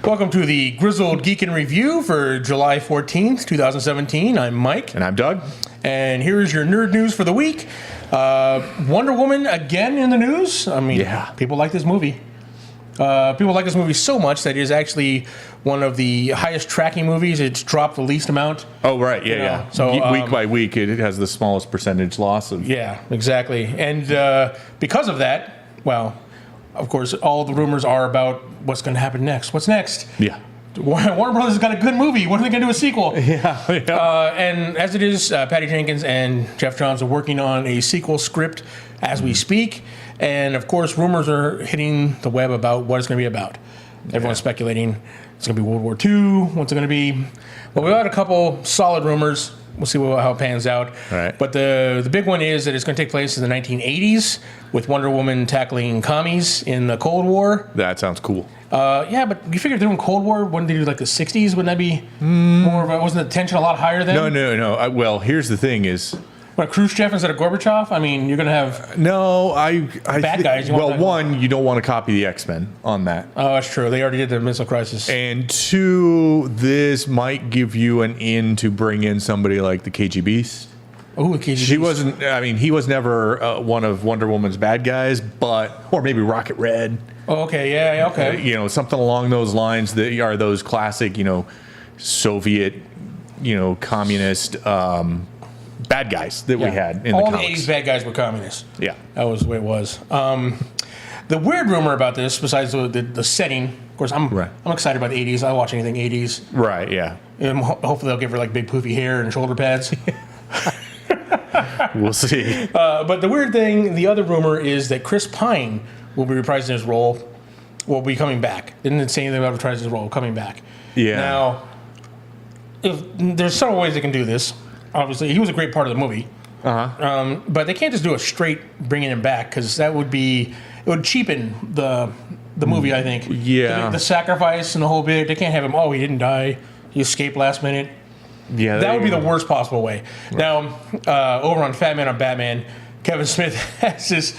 Welcome to the Grizzled Geek in Review for July 14th, 2017. I'm Mike. And I'm Doug. And here's your nerd news for the week. Wonder Woman again in the news. I mean, people like this movie. People like this movie so much that it is actually one of the highest tracking movies. It's dropped the least amount. Oh, right. Yeah. So week by week, it has the smallest percentage loss of. Yeah, exactly. And because of that, well, of course, all the rumors are about what's going to happen next. What's next? Yeah. Warner Brothers has got a good movie. When are they going to do a sequel? Yeah. And as it is, Patty Jenkins and Jeff Johns are working on a sequel script as we speak. And, of course, rumors are hitting the web about what it's going to be about. Everyone's speculating it's going to be World War II. What's it going to be? Well, we've got a couple solid rumors. We'll see how it pans out. Right. But the big one is that it's going to take place in the 1980s with Wonder Woman tackling commies in the Cold War. That sounds cool. Yeah, but you figure if they're doing Cold War, wouldn't they do like the 60s? Wouldn't that be more of a, wasn't the tension a lot higher then? No. Well, here's the thing is... What, Khrushchev instead of Gorbachev? I mean, you're going to have bad guys. One, you don't want to copy the X-Men on that. Oh, that's true. They already did the Missile Crisis. And two, this might give you an in to bring in somebody like the KGB. Oh, the KGB. She wasn't, I mean, he was never one of Wonder Woman's bad guys, or maybe Rocket Red. Oh, okay, yeah, okay. Something along those lines that are those classic, Soviet, communist bad guys that we had in all the comics. All the 80s bad guys were communists. Yeah. That was the way it was. The weird rumor about this, besides the setting, of course, I'm excited about the 80s. I watch anything 80s. Right, yeah. And hopefully they'll give her like big poofy hair and shoulder pads. We'll see. But the weird thing, the other rumor is that Chris Pine will be reprising his role, will be coming back. Didn't say anything about reprising his role, coming back. Yeah. Now, there's several ways they can do this. Obviously, he was a great part of the movie. But they can't just do a straight bringing him back because it would cheapen the movie, I think. Yeah. The sacrifice and the whole bit. They can't have him, he didn't die. He escaped last minute. Yeah. That would be the worst possible way. Right. Now, over on Fat Man on Batman, Kevin Smith has this,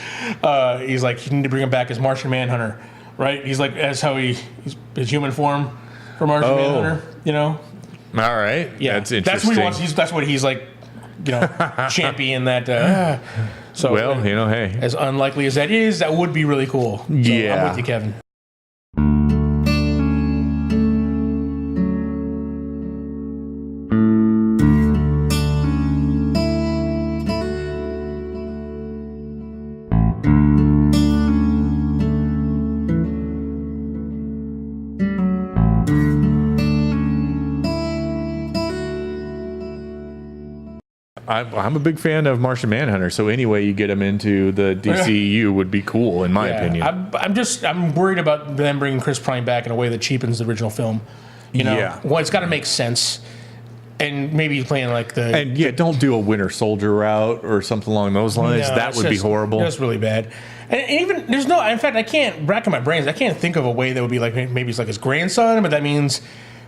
he's like, you need to bring him back as Martian Manhunter, right? He's like, that's how he's his human form for Martian Manhunter, All right. Yeah, that's interesting. That's what he wants. That's what he's like, champion that. So, well, hey. As unlikely as that is, that would be really cool. So yeah. I'm with you, Kevin. I'm a big fan of Martian Manhunter, so any way you get him into the DCEU would be be in my opinion. I'm worried about them bringing Chris Pine back in a way that cheapens the original film. Well, it's got to make sense, and maybe playing like don't do a Winter Soldier route or something along those lines. No, that would be horrible. That's really bad. And even in fact, I can't rack in my brains. I can't think of a way that would be like maybe it's like his grandson, but that means.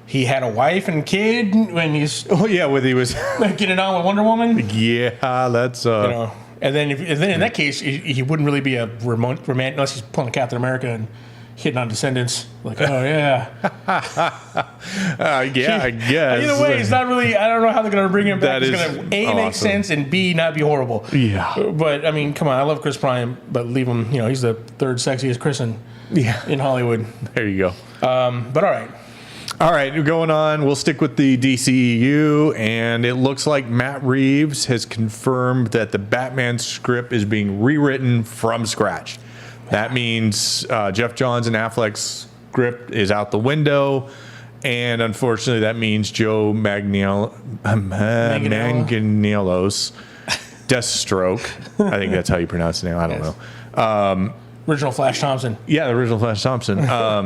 He had a wife and kid when he's when he was getting on with Wonder Woman. Yeah, that's and then in that case he wouldn't really be a romantic unless he's pulling a Captain America and hitting on Descendants. Like yeah, I guess. Either way, it's not really. I don't know how they're going to bring him back. It's going to A, make sense, and B, not be horrible. Yeah, but I mean, come on, I love Chris Pine, but leave him. He's the third sexiest Chris in Hollywood. There you go. But all right. All right, going on. We'll stick with the DCEU, and it looks like Matt Reeves has confirmed that the Batman script is being rewritten from scratch. That means Jeff Johns and Affleck's script is out the window, and unfortunately, that means Joe Manganiello's Deathstroke. I think that's how you pronounce the name. I don't know. Original Flash Thompson. Yeah, the original Flash Thompson.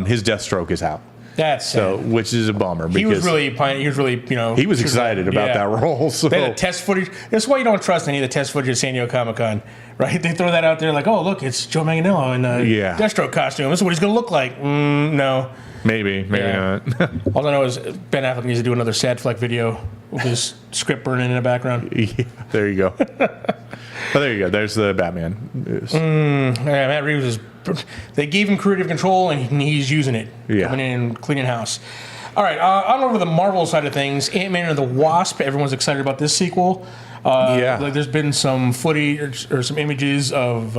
His Deathstroke is out. That's sad. Which is a bummer because he was really, he was excited about that role. So they had the test footage. That's why you don't trust any of the test footage at San Diego Comic-Con, right? They throw that out there like, oh look, it's Joe Manganiello in a Deathstroke costume. This is what he's going to look like. No, maybe not. All I know is Ben Affleck needs to do another Sad Fleck video with his script burning in the background. Yeah, there you go. But there you go. There's the Batman news. Yeah, Matt Reeves is. They gave him creative control, and he's using it. Yeah. Coming in and cleaning house. All right, on over to the Marvel side of things. Ant-Man and the Wasp. Everyone's excited about this sequel. Like there's been some footage or some images of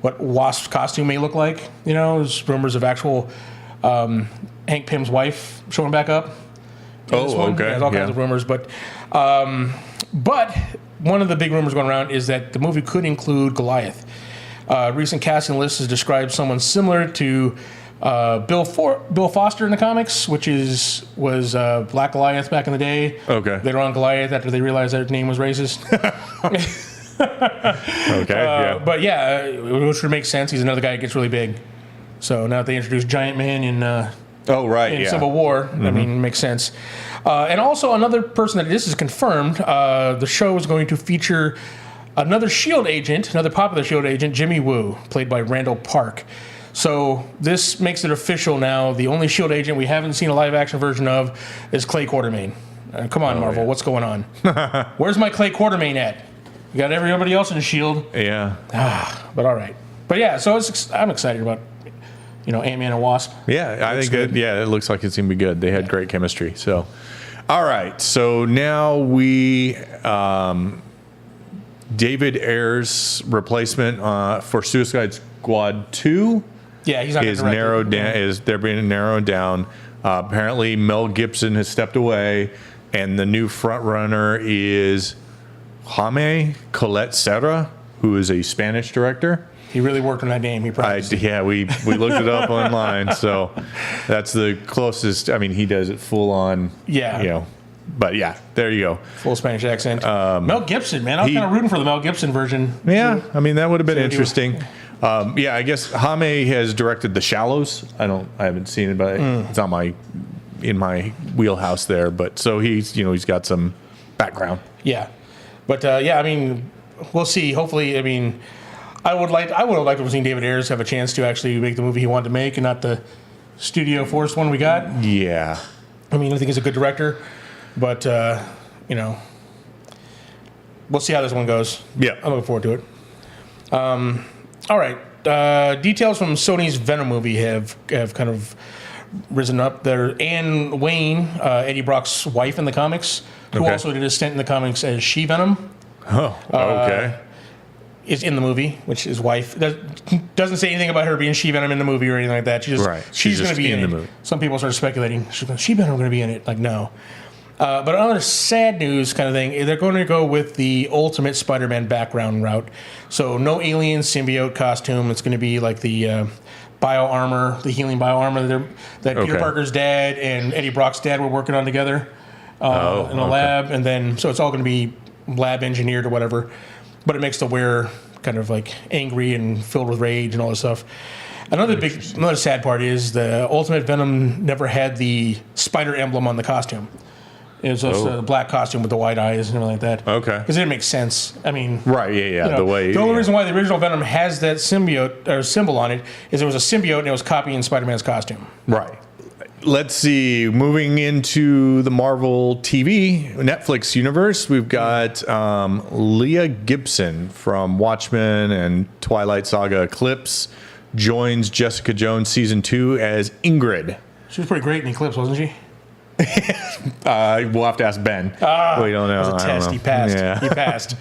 what Wasp's costume may look like. You know, there's rumors of actual Hank Pym's wife showing back up. Okay. There's all kinds of rumors, but one of the big rumors going around is that the movie could include Goliath. Recent casting list has described someone similar to Bill Foster in the comics, which was Black Goliath back in the day. Okay. They were on Goliath after they realized that his name was racist. Okay. But yeah, which would make sense. He's another guy that gets really big. So now that they introduced Giant Man in Civil War, I mean, it makes sense. And also another person that this is confirmed, the show is going to feature another S.H.I.E.L.D. agent, another popular S.H.I.E.L.D. agent, Jimmy Woo, played by Randall Park. So this makes it official now. The only S.H.I.E.L.D. agent we haven't seen a live-action version of is Clay Quartermain. Come on, Marvel, what's going on? Where's my Clay Quartermain at? You got everybody else in S.H.I.E.L.D.? Yeah. But all right. But yeah, so I'm excited about, Ant-Man and Wasp. Yeah, I think it looks like it's going to be good. They had great chemistry. So, all right. So now David Ayer's replacement for Suicide Squad 2 he's not is narrowed down. They're being narrowed down. Apparently, Mel Gibson has stepped away, and the new front runner is Jaime Colette Serra, who is a Spanish director. He really worked on that name. He practiced. We looked it up online, so that's the closest. I mean, he does it full on. Yeah. But yeah, there you go. Full Spanish accent. Mel Gibson, man. I was kind of rooting for the Mel Gibson version. Yeah, I mean, that would have been interesting. I guess Jaime has directed The Shallows. I haven't seen it, but it's on in my wheelhouse there. But so he's got some background. Yeah, but I mean, we'll see. Hopefully, I mean, I would have liked to have seen David Ayers have a chance to actually make the movie he wanted to make, and not the studio forced one we got. Yeah, I mean, I think he's a good director, but we'll see how this one goes. Yeah, I'm looking forward to it. All right. Details from Sony's Venom movie have kind of risen up. There, Anne Wayne, Eddie Brock's wife in the comics, who also did a stint in the comics as She-Venom. Oh, okay. Is in the movie, which his wife doesn't say anything about her being She-Venom in the movie or anything like that. She's going to be in the movie. Some people start speculating She-Venom going to be in it. Like, no. But another sad news kind of thing, they're going to go with the Ultimate Spider-Man background route. So no alien symbiote costume. It's going to be like the bio armor, the healing bio armor that Peter Parker's dad and Eddie Brock's dad were working on together in a lab. And then, so it's all going to be lab engineered or whatever. But it makes the wearer kind of like angry and filled with rage and all this stuff. Another sad part is the Ultimate Venom never had the spider emblem on the costume. It was just a black costume with the white eyes and everything like that. Okay. Because it didn't make sense. I mean... Right, yeah. The only reason why the original Venom has that symbiote or symbol on it is there was a symbiote and it was copying Spider-Man's costume. Right. Let's see. Moving into the Marvel TV Netflix universe, we've got Leah Gibson from Watchmen and Twilight Saga Eclipse joins Jessica Jones season 2 as Ingrid. She was pretty great in Eclipse, wasn't she? We'll have to ask Ben. We don't know. It was a test. He passed. Yeah. He passed.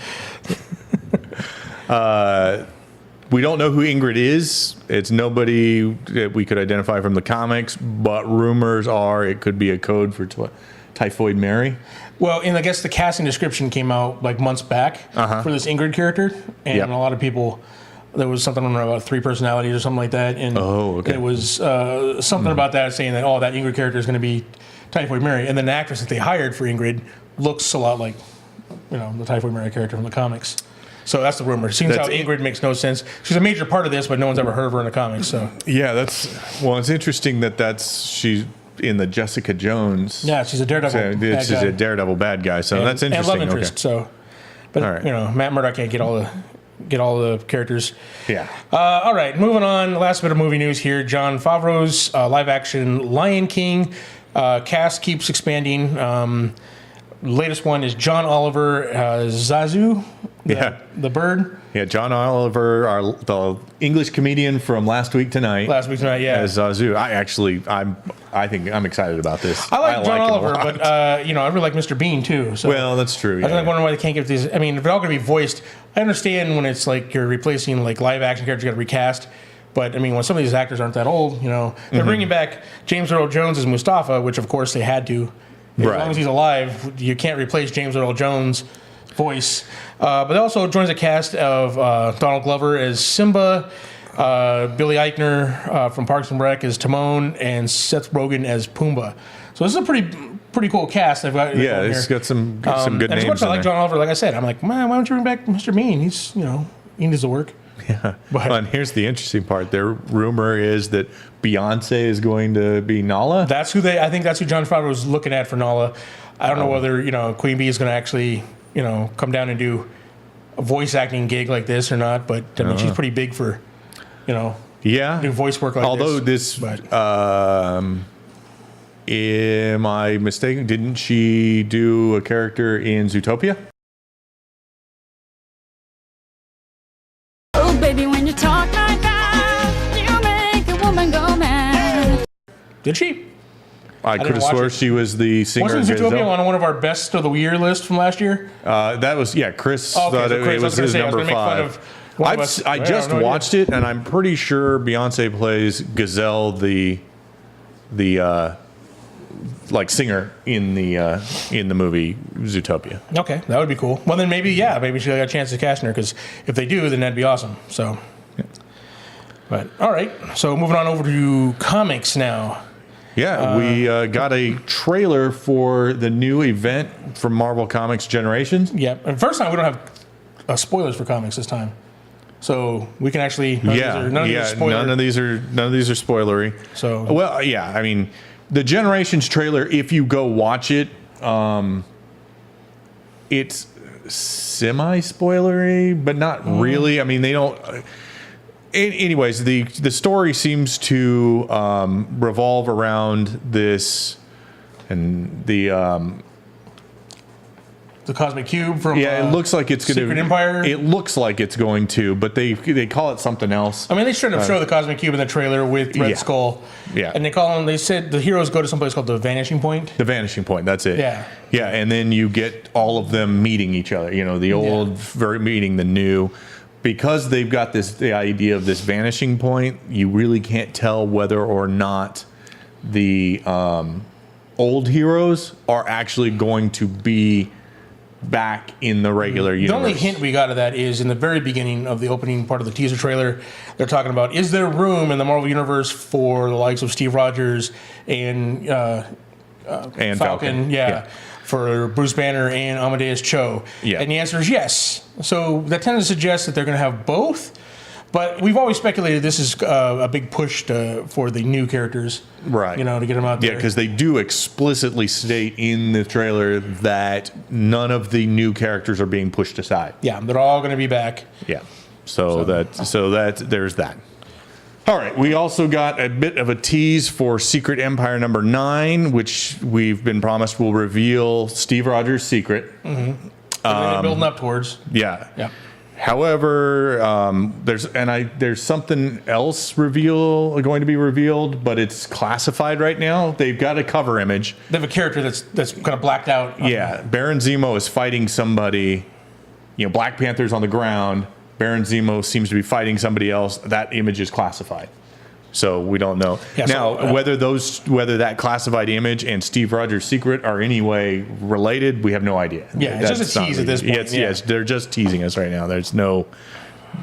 We don't know who Ingrid is. It's nobody that we could identify from the comics, but rumors are it could be a code for Typhoid Mary. Well, and I guess the casting description came out like months back for this Ingrid character, and a lot of people, there was something about 3 personalities or something like that, and it was something about that saying that, that Ingrid character is going to be Typhoid Mary, and then the actress that they hired for Ingrid looks a lot like, the Typhoid Mary character from the comics. So that's the rumor. Seems how Ingrid makes no sense. She's a major part of this, but no one's ever heard of her in the comics. So yeah, it's interesting that she's in the Jessica Jones. Yeah, she's a Daredevil. She's a Daredevil bad guy. So that's interesting. And love interest. So, but Matt Murdock can't get all the characters. Yeah. All right, moving on. Last bit of movie news here. Jon Favreau's live action Lion King cast keeps expanding. latest one is John Oliver Zazu, the bird. Yeah, John Oliver, the English comedian from Last Week Tonight. Yeah. As Zazu. I think I'm excited about this. I like John Oliver, but I really like Mr. Bean too. So well, that's true. Yeah. I was wondering why they can't get these. I mean, if they're all going to be voiced, I understand when it's like you're replacing like live action characters, you got to recast. But I mean, when some of these actors aren't that old, they're bringing back James Earl Jones as Mustafa, which of course they had to. As long as he's alive, you can't replace James Earl Jones' voice. But also joins a cast of Donald Glover as Simba, Billy Eichner from Parks and Rec as Timon, and Seth Rogen as Pumbaa. So this is a pretty cool cast. They've got it's got some good names. As much as I like John Oliver, like I said, I'm like, man, why don't you bring back Mr. Bean? He's he needs to work. Yeah, and here's the interesting part. Their rumor is that Beyonce is going to be Nala. I think that's who John Favreau was looking at for Nala. I don't know whether Queen Bee is going to actually come down and do a voice acting gig like this or not. But I mean, she's pretty big for do voice work like this. Am I mistaken? Didn't she do a character in Zootopia? Baby, when you talk like that, you make a woman go mad. Did she? I could have sworn she was the singer. Wasn't Zootopia on one of our best of the year list from last year? That was, Chris thought it was his number 5. I just watched it, and I'm pretty sure Beyonce plays Gazelle, the singer in the movie Zootopia. Okay, that would be cool. Well, then maybe she got a chance to cast her, because if they do, then that'd be awesome. So, but all right. So moving on over to comics now. Yeah, we got a trailer for the new event from Marvel Comics Generations. Yeah, and first time we don't have spoilers for comics this time, so we can actually none of these are spoilery. So I mean. The Generations trailer, if you go watch it, it's semi-spoilery, but not really. I mean, they don't... Anyways, the story seems to revolve around this and the Cosmic Cube from it looks like it's going to Secret Empire. It looks like it's going to, but they call it something else. I mean, they shouldn't have shown the Cosmic Cube in the trailer with Red Skull. Yeah, and they said the heroes go to someplace called the Vanishing Point. The Vanishing Point, that's it. Yeah, and then you get all of them meeting each other. The old meeting the new. Because they've got the idea of this vanishing point, you really can't tell whether or not the old heroes are actually going to be back in the regular universe. The only hint we got of that is in the very beginning of the opening part of the teaser trailer. They're talking about, is there room in the Marvel Universe for the likes of Steve Rogers and Falcon. Yeah. For Bruce Banner and Amadeus Cho. Yeah. And the answer is yes. So that tends to suggest that they're going to have both. But we've always speculated this is a big push for the new characters. Right. To get them out there. Yeah, because they do explicitly state in the trailer that none of the new characters are being pushed aside. Yeah, they're all going to be back. Yeah. So there's that. All right, we also got a bit of a tease for Secret Empire number 9, which we've been promised will reveal Steve Rogers' secret. Mm-hmm. They're building up towards. Yeah. Yeah. However, there's something else going to be revealed, but it's classified right now. They've got a cover image. They have a character that's kind of blacked out. Yeah, Baron Zemo is fighting somebody. Black Panther's on the ground. Baron Zemo seems to be fighting somebody else. That image is classified, so we don't know whether that classified image and Steve Rogers' secret are any way related. We have no idea. Yeah, it's just a tease at this point. Yes, they're just teasing us right now. There's no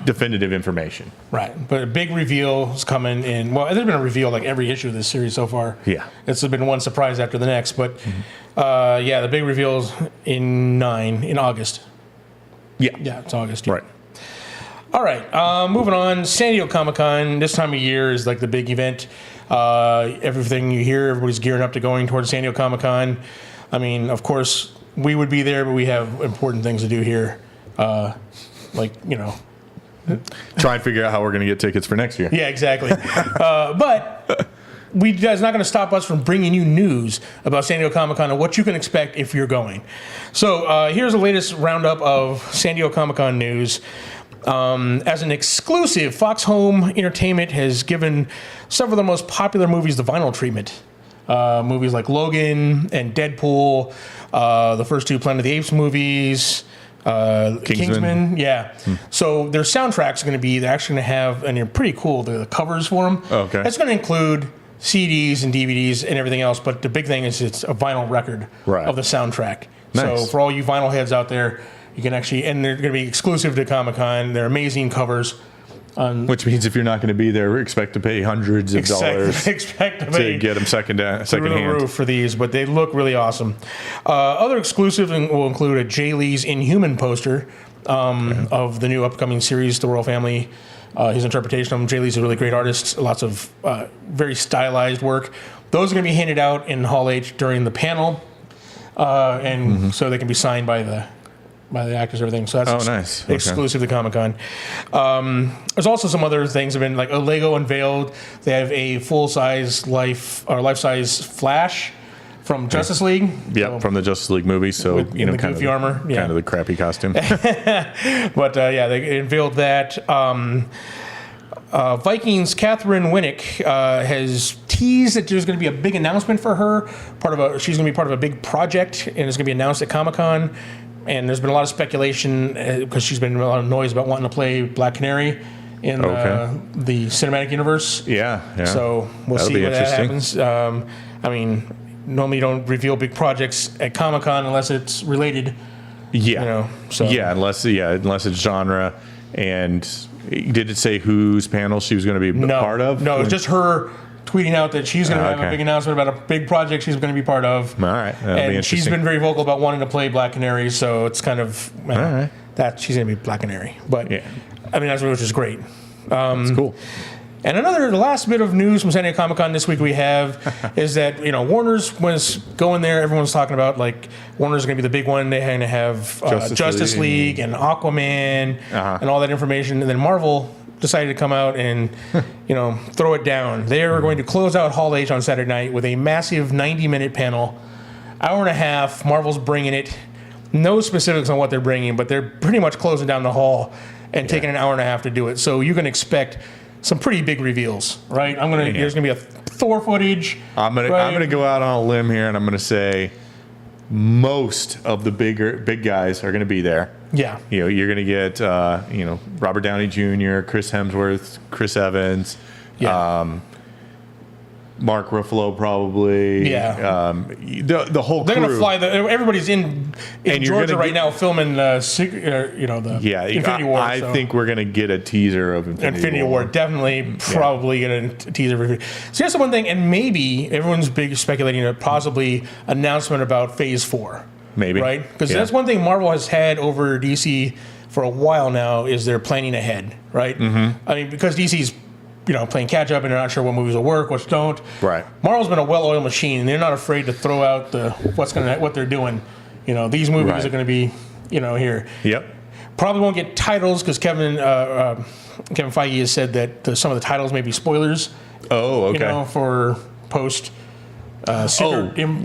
definitive information. Right, but a big reveal is coming in. Well, there's been a reveal like every issue of this series so far. Yeah, it's been one surprise after the next. But the big reveal's in August. Yeah, it's August. Right. All right, moving on. San Diego Comic-Con, this time of year is like the big event. Everything you hear, everybody's gearing up to going towards San Diego Comic-Con. I mean, of course, we would be there, but we have important things to do here. Try and figure out how we're going to get tickets for next year. Yeah, exactly. But That's not going to stop us from bringing you news about San Diego Comic-Con and what you can expect if you're going. So here's the latest roundup of San Diego Comic-Con news. As an exclusive, Fox Home Entertainment has given several of the most popular movies the vinyl treatment. Movies like Logan and Deadpool, the first two Planet of the Apes movies, Kingsman. Yeah. So their soundtracks are going to be, they're actually going to have, and they're pretty cool, the covers for them. Okay. It's going to include CDs and DVDs and everything else, but the big thing is it's a vinyl record of the soundtrack. Nice. So for all you vinyl heads out there, you can actually, and they're going to be exclusive to Comic-Con. They're amazing covers. Which means if you're not going to be there, expect to pay hundreds of dollars to get them second hand. Roof for these, but they look really awesome. Other exclusives will include a Jay Lee's Inhuman poster of the new upcoming series, The Royal Family. His interpretation of him. Jay Lee's a really great artist. Lots of very stylized work. Those are going to be handed out in Hall H during the panel, and so they can be signed by the actors and everything. So that's nice. Exclusive to Comic-Con. There's also some other things have been like Lego unveiled. They have a full-size life-size Flash from Justice League. Yeah, from the Justice League movie. So with, the goofy armor. Yeah. Kind of the crappy costume. But they unveiled that. Vikings Catherine Winnick has teased that there's going to be a big announcement for her. She's going to be part of a big project, and it's going to be announced at Comic-Con. And there's been a lot of speculation because she's been a lot of noise about wanting to play Black Canary in the cinematic universe. Yeah. So we'll see when that happens. I mean, normally you don't reveal big projects at Comic-Con unless it's related. Yeah. Unless it's genre. And did it say whose panel she was going to be part of? No, it's just her tweeting out that she's going to have a big announcement about a big project she's going to be part of. All right. That'll be interesting. She's been very vocal about wanting to play Black Canary, so it's kind of that she's going to be Black Canary. But I mean, that's which is great. That's cool. And the last bit of news from San Diego Comic-Con this week we have is that Warner's was going there. Everyone's talking about like Warner's going to be the big one. They're going to have Justice League and Aquaman and all that information, and then Marvel decided to come out and throw it down. They are going to close out Hall H on Saturday night with a massive 90-minute panel, hour and a half. Marvel's bringing it. No specifics on what they're bringing, but they're pretty much closing down the hall and taking an hour and a half to do it. So you can expect some pretty big reveals, right? There's gonna be a Thor footage. I'm gonna go out on a limb here, and I'm gonna say most of the big guys are gonna be there. Yeah. You're going to get, Robert Downey Jr., Chris Hemsworth, Chris Evans, Mark Ruffalo probably. Yeah. The whole crew. They're going to fly. Everybody's in Georgia right now filming the Infinity War. I think we're going to get a teaser of Infinity War. Definitely, probably get a teaser. So that's the one thing, and maybe everyone's speculating a possibly announcement about Phase 4. Maybe. Right? Because that's one thing Marvel has had over DC for a while now is they're planning ahead, right? Mm-hmm. I mean, because DC's, playing catch up and they're not sure what movies will work, which don't. Right. Marvel's been a well-oiled machine, and they're not afraid to throw out what they're doing. These movies are going to be, here. Yep. Probably won't get titles because Kevin Feige has said that some of the titles may be spoilers. Oh, okay. For post. Post Infinity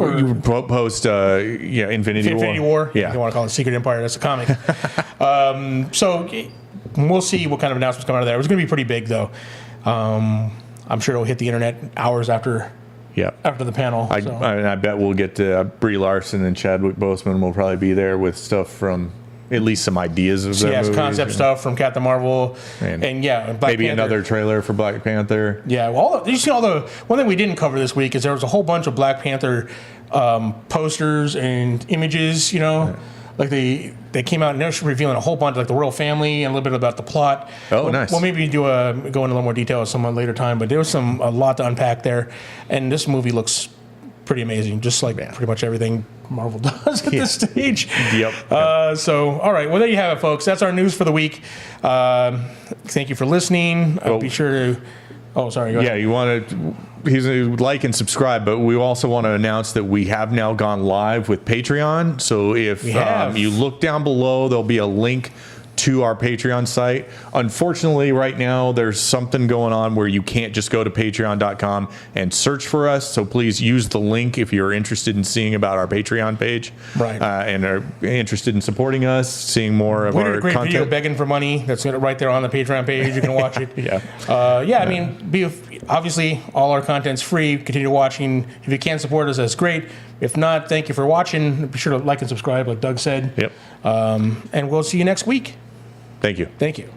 War. Yeah. If you want to call it Secret Empire, that's a comic. So we'll see what kind of announcements come out of there. It's going to be pretty big, though. I'm sure it'll hit the internet hours after the panel. I bet we'll get Brie Larson and Chadwick Boseman will probably be there with stuff from at least some ideas of their movies. Concept stuff from Captain Marvel, and Black maybe Panther. Another trailer for Black Panther. Yeah, you see one thing we didn't cover this week is there was a whole bunch of Black Panther posters and images. Like they came out and they're revealing a whole bunch, like the royal family and a little bit about the plot. Oh, nice. Well, maybe go into a little more detail at some later time, but there was a lot to unpack there, and this movie looks pretty amazing, just like pretty much everything Marvel does at this stage. Yep. So, all right. Well, there you have it, folks. That's our news for the week. Thank you for listening. Be sure to... Oh, sorry. Go ahead. Yeah, you want to like and subscribe, but we also want to announce that we have now gone live with Patreon. So if you look down below, there'll be a link to our Patreon site. Unfortunately, right now, there's something going on where you can't just go to patreon.com and search for us. So please use the link if you're interested in seeing about our Patreon page. Right. And are interested in supporting us, seeing more of We our did a great content. video begging for money. That's right there on the Patreon page. You can watch it. Yeah. I mean, obviously, all our content's free. Continue watching. If you can support us, that's great. If not, thank you for watching. Be sure to like and subscribe, like Doug said. Yep. And we'll see you next week. Thank you. Thank you.